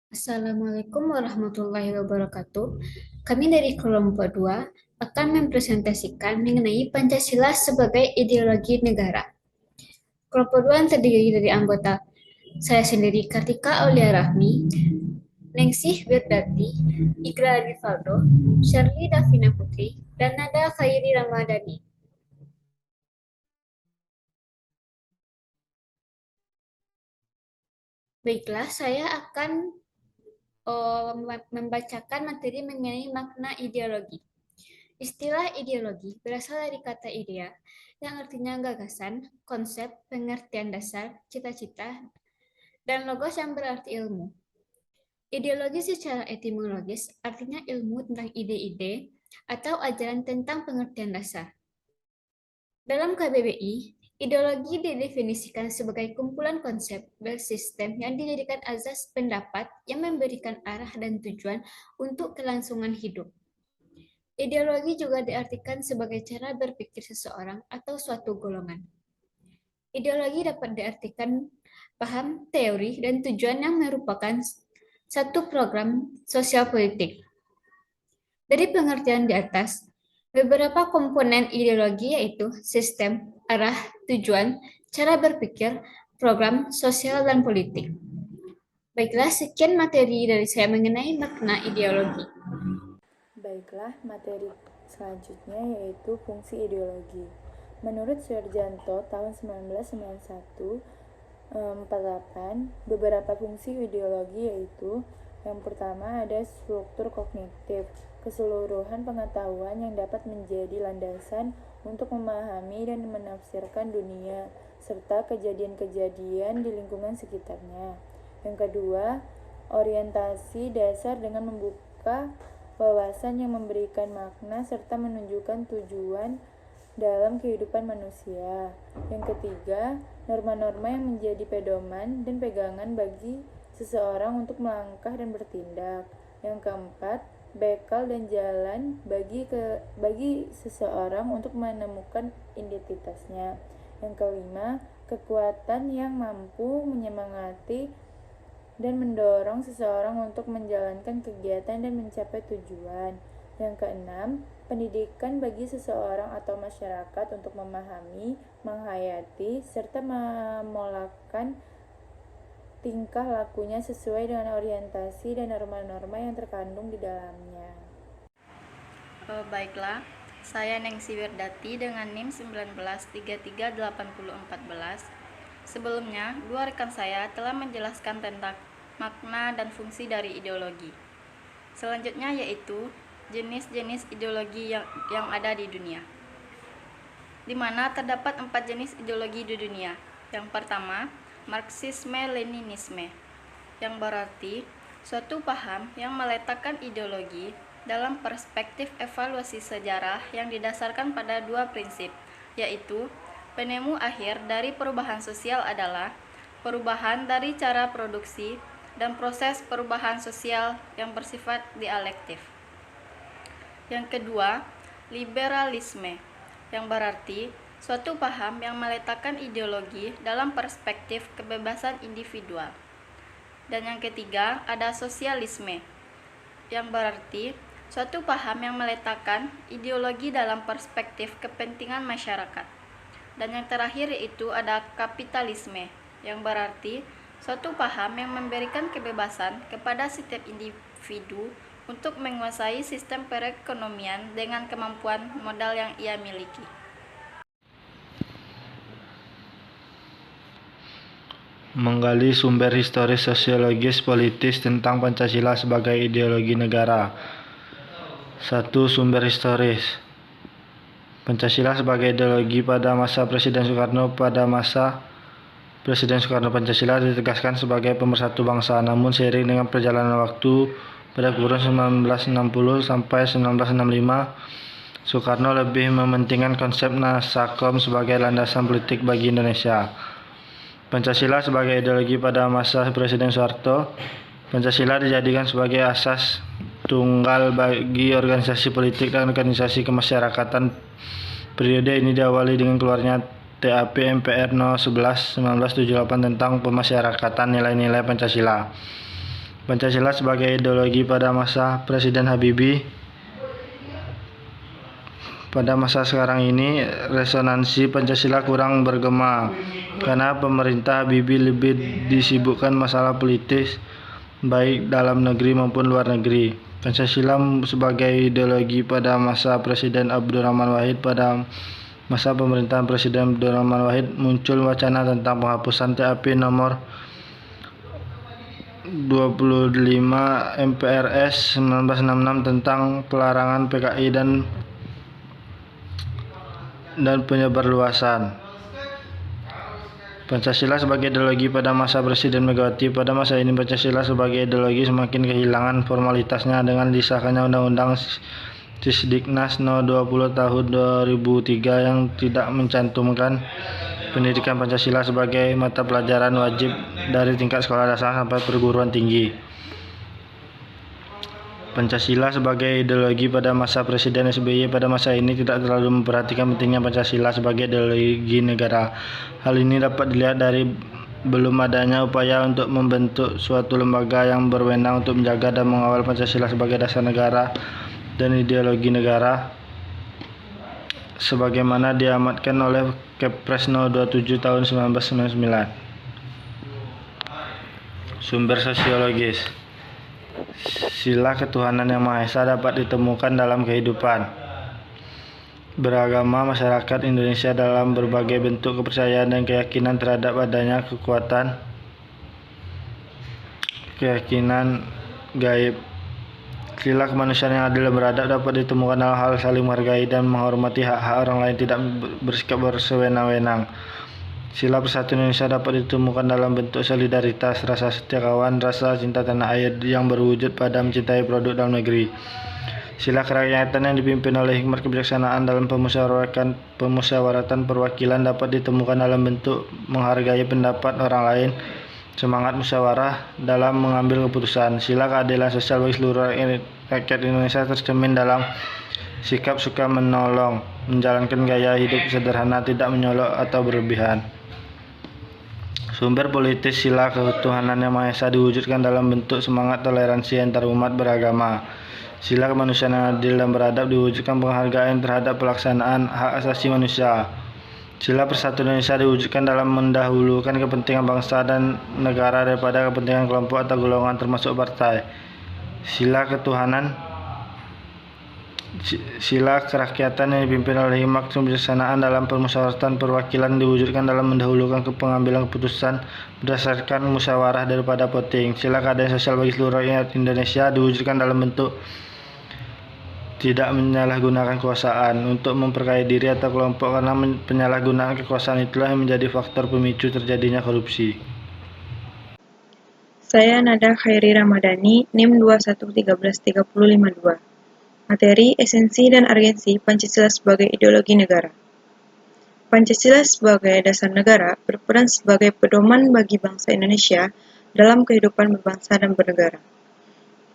Assalamualaikum warahmatullahi wabarakatuh. Kami dari kelompok 2 akan mempresentasikan mengenai Pancasila sebagai ideologi negara. Kelompok 2 yang terdiri dari anggota saya sendiri Kartika Aulia Rahmi, Ningsih Wirdati, Iqra Rivaldo, Shirley Davina Putri, dan Nada Khairi Ramadhani. Baiklah, saya akan membacakan materi mengenai makna ideologi. Istilah ideologi berasal dari kata idea, yang artinya gagasan, konsep, pengertian dasar, cita-cita, dan logos yang berarti ilmu. Ideologi secara etimologis artinya ilmu tentang ide-ide atau ajaran tentang pengertian dasar. Dalam KBBI, ideologi didefinisikan sebagai kumpulan konsep bersistem yang dijadikan azas pendapat yang memberikan arah dan tujuan untuk kelangsungan hidup. Ideologi juga diartikan sebagai cara berpikir seseorang atau suatu golongan. Ideologi dapat diartikan paham, teori, dan tujuan yang merupakan satu program sosial politik. Dari pengertian di atas, beberapa komponen ideologi yaitu sistem, arah, tujuan, cara berpikir, program sosial, dan politik. Baiklah, sekian materi dari saya mengenai makna ideologi. Baiklah, materi selanjutnya yaitu fungsi ideologi. Menurut Suharjanto tahun 1991 48, beberapa fungsi ideologi yaitu yang pertama ada struktur kognitif, keseluruhan pengetahuan yang dapat menjadi landasan untuk memahami dan menafsirkan dunia serta kejadian-kejadian di lingkungan sekitarnya. Yang kedua, orientasi dasar dengan membuka wawasan yang memberikan makna serta menunjukkan tujuan dalam kehidupan manusia. Yang ketiga, norma-norma yang menjadi pedoman dan pegangan bagi seseorang untuk melangkah dan bertindak. Yang keempat, bekal dan jalan bagi seseorang untuk menemukan identitasnya. Yang kelima, kekuatan yang mampu menyemangati dan mendorong seseorang untuk menjalankan kegiatan dan mencapai tujuan. Yang keenam, pendidikan bagi seseorang atau masyarakat untuk memahami, menghayati, serta memolakan tingkah lakunya sesuai dengan orientasi dan norma-norma yang terkandung di dalamnya. Baiklah, saya Ningsih Wirdati dengan NIM 19338014. Sebelumnya, dua rekan saya telah menjelaskan tentang makna dan fungsi dari ideologi. Selanjutnya yaitu jenis-jenis ideologi yang ada di dunia, di mana terdapat 4 jenis ideologi di dunia. Yang pertama, Marxisme-Leninisme, yang berarti suatu paham yang meletakkan ideologi dalam perspektif evaluasi sejarah yang didasarkan pada dua prinsip, yaitu penemu akhir dari perubahan sosial adalah perubahan dari cara produksi dan proses perubahan sosial yang bersifat dialektif. Yang kedua, liberalisme, yang berarti suatu paham yang meletakkan ideologi dalam perspektif kebebasan individual. Dan yang ketiga, ada sosialisme, yang berarti suatu paham yang meletakkan ideologi dalam perspektif kepentingan masyarakat. Dan yang terakhir yaitu ada kapitalisme, yang berarti suatu paham yang memberikan kebebasan kepada setiap individu untuk menguasai sistem perekonomian dengan kemampuan modal yang ia miliki. Menggali sumber historis sosiologis politis tentang Pancasila sebagai ideologi negara. 1. Sumber historis. Pancasila sebagai ideologi pada masa Presiden Soekarno. Pada masa Presiden Soekarno, Pancasila ditegaskan sebagai pemersatu bangsa, namun seiring dengan perjalanan waktu pada kurun 1960 sampai 1965, Soekarno lebih mementingkan konsep Nasakom sebagai landasan politik bagi Indonesia. Pancasila sebagai ideologi pada masa Presiden Soeharto. Pancasila dijadikan sebagai asas tunggal bagi organisasi politik dan organisasi kemasyarakatan. Periode ini diawali dengan keluarnya TAP MPR No. 11 1978 tentang pemasyarakatan nilai-nilai Pancasila. Pancasila sebagai ideologi pada masa Presiden Habibie. Pada masa sekarang ini, resonansi Pancasila kurang bergema karena pemerintah Habibie lebih disibukkan masalah politis baik dalam negeri maupun luar negeri. Pancasila sebagai ideologi pada masa Presiden Abdurrahman Wahid. Pada masa pemerintahan Presiden Abdurrahman Wahid muncul wacana tentang penghapusan TAP nomor 25 MPRS 1966 tentang pelarangan PKI dan penyebarluasan. Pancasila sebagai ideologi pada masa Presiden Megawati. Pada masa ini Pancasila sebagai ideologi semakin kehilangan formalitasnya dengan disahkannya Undang-Undang Sisdiknas No. 20 Tahun 2003 yang tidak mencantumkan pendidikan Pancasila sebagai mata pelajaran wajib dari tingkat sekolah dasar sampai perguruan tinggi. Pancasila sebagai ideologi pada masa Presiden SBY. Pada masa ini tidak terlalu memperhatikan pentingnya Pancasila sebagai ideologi negara. Hal ini dapat dilihat dari belum adanya upaya untuk membentuk suatu lembaga yang berwenang untuk menjaga dan mengawal Pancasila sebagai dasar negara dan ideologi negara, sebagaimana diamatkan oleh Kepres No. 27 Tahun 1999. Sumber sosiologis. Sila ketuhanan yang Maha Esa dapat ditemukan dalam kehidupan beragama masyarakat Indonesia dalam berbagai bentuk kepercayaan dan keyakinan terhadap adanya keyakinan gaib. Sila kemanusiaan yang adil dan beradab dapat ditemukan dalam hal saling menghargai dan menghormati hak-hak orang lain, tidak bersikap bersewenang-wenang. Sila persatuan Indonesia dapat ditemukan dalam bentuk solidaritas, rasa setia kawan, rasa cinta tanah air yang berwujud pada mencintai produk dalam negeri. Sila kerakyatan yang dipimpin oleh hikmat kebijaksanaan dalam pemusyawaratan perwakilan dapat ditemukan dalam bentuk menghargai pendapat orang lain, semangat musyawarah dalam mengambil keputusan. Sila keadilan sosial bagi seluruh rakyat Indonesia tercermin dalam sikap suka menolong, menjalankan gaya hidup sederhana, tidak menyolok atau berlebihan. Sumber politis. Sila ketuhanan yang Maha Esa diwujudkan dalam bentuk semangat toleransi antar umat beragama. Sila kemanusiaan yang adil dan beradab diwujudkan penghargaan terhadap pelaksanaan hak asasi manusia. Sila persatuan Indonesia diwujudkan dalam mendahulukan kepentingan bangsa dan negara daripada kepentingan kelompok atau golongan termasuk partai. Sila kerakyatan yang dipimpin oleh hikmat kebijaksanaan dalam permusyawaratan perwakilan diwujudkan dalam mendahulukan pengambilan keputusan berdasarkan musyawarah daripada voting. Sila keadilan sosial bagi seluruh rakyat Indonesia diwujudkan dalam bentuk tidak menyalahgunakan kekuasaan untuk memperkaya diri atau kelompok, karena penyalahgunaan kekuasaan itulah yang menjadi faktor pemicu terjadinya korupsi. Saya Nada Khairi Ramadhani, NIM 211313552. Materi, esensi, dan urgensi Pancasila sebagai ideologi negara. Pancasila sebagai dasar negara berperan sebagai pedoman bagi bangsa Indonesia dalam kehidupan berbangsa dan bernegara.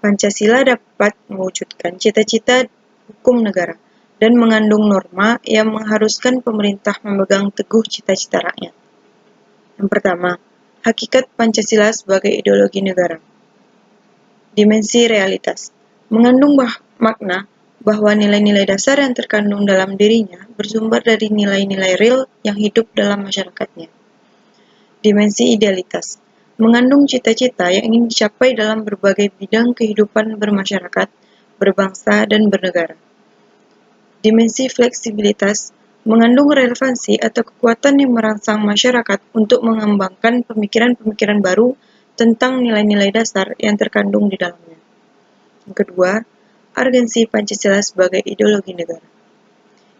Pancasila dapat mewujudkan cita-cita hukum negara dan mengandung norma yang mengharuskan pemerintah memegang teguh cita-cita rakyat. Yang pertama, hakikat Pancasila sebagai ideologi negara. Dimensi realitas. Mengandung makna bahwa nilai-nilai dasar yang terkandung dalam dirinya bersumber dari nilai-nilai real yang hidup dalam masyarakatnya. Dimensi idealitas. Mengandung cita-cita yang ingin dicapai dalam berbagai bidang kehidupan bermasyarakat, berbangsa, dan bernegara. Dimensi fleksibilitas. Mengandung relevansi atau kekuatan yang merangsang masyarakat untuk mengembangkan pemikiran-pemikiran baru tentang nilai-nilai dasar yang terkandung di dalamnya. Yang kedua, urgensi Pancasila sebagai ideologi negara.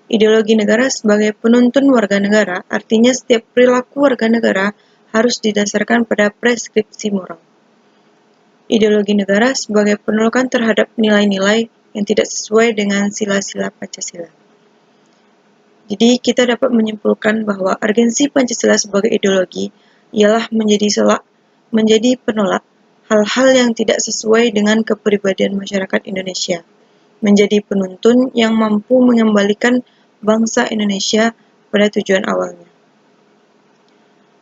Ideologi negara sebagai penuntun warga negara, artinya setiap perilaku warga negara harus didasarkan pada preskripsi moral. Ideologi negara sebagai penolakan terhadap nilai-nilai yang tidak sesuai dengan sila-sila Pancasila. Jadi kita dapat menyimpulkan bahwa urgensi Pancasila sebagai ideologi ialah menjadi penolak hal-hal yang tidak sesuai dengan kepribadian masyarakat Indonesia, menjadi penuntun yang mampu mengembalikan bangsa Indonesia pada tujuan awalnya.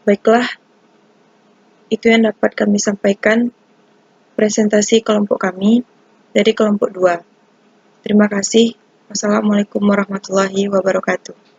Baiklah, itu yang dapat kami sampaikan. presentasi kelompok kami dari kelompok 2. Terima kasih. Wassalamualaikum warahmatullahi wabarakatuh.